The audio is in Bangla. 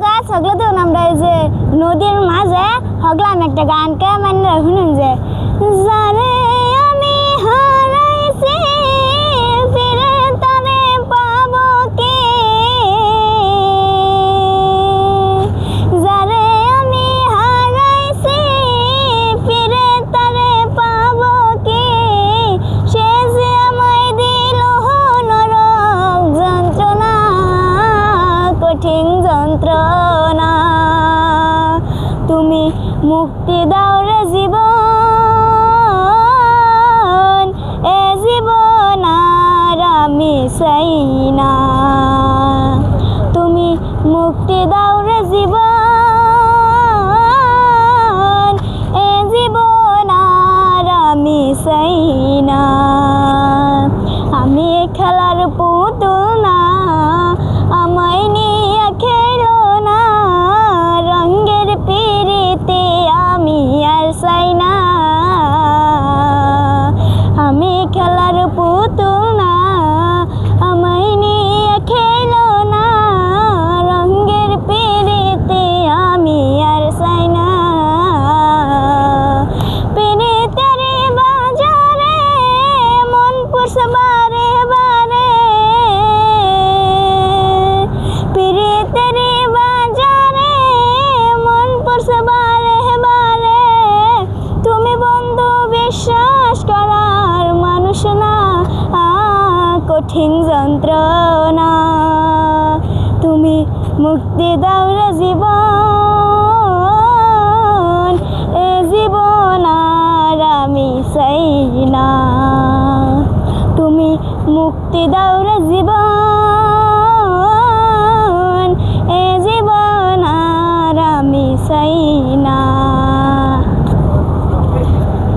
গাছ হগলো তো আমরা এই যে নদীর মাঝে হগলাম একটা গানকে মানে শুনুন যে জানে আমি হারাইছি ফিরে তরে পাবো কে জানে আমি হারাইছি ফিরে তরে পাবো কে সে যে আমায় দিল নরক যন্ত্রণা কঠিন যন্ত্রণা তুমি মুক্তি দাও রে জীবন এ জীবন আর আমি চাই না তুমি মুক্তি দাও রে জীবন এ জীবন আর আমি চাই না আমি খেলার পুতুল না আমায় নিয়ে খেলো না রঙের পিড়িতে আমি আর চাই না আমি খেলার পুতুল না আমায় নিয়ে খেলো না রঙের পিড়িতে আমি আর চাই না পিড়িতের বাজারে মন পড়ছে বারে বারে পিড়িতের বাজারে মন পড়ছে বারে বারে তুমি বন্ধু বিশ্বাস করার মানুষ না কঠিন যন্ত্রণা তুমি মুক্তি দাও রে জীবন এ জীবন আর আমি চাই না তুমি মুক্তি দাও রে জীবন এ জীবন আর আমি চাই না।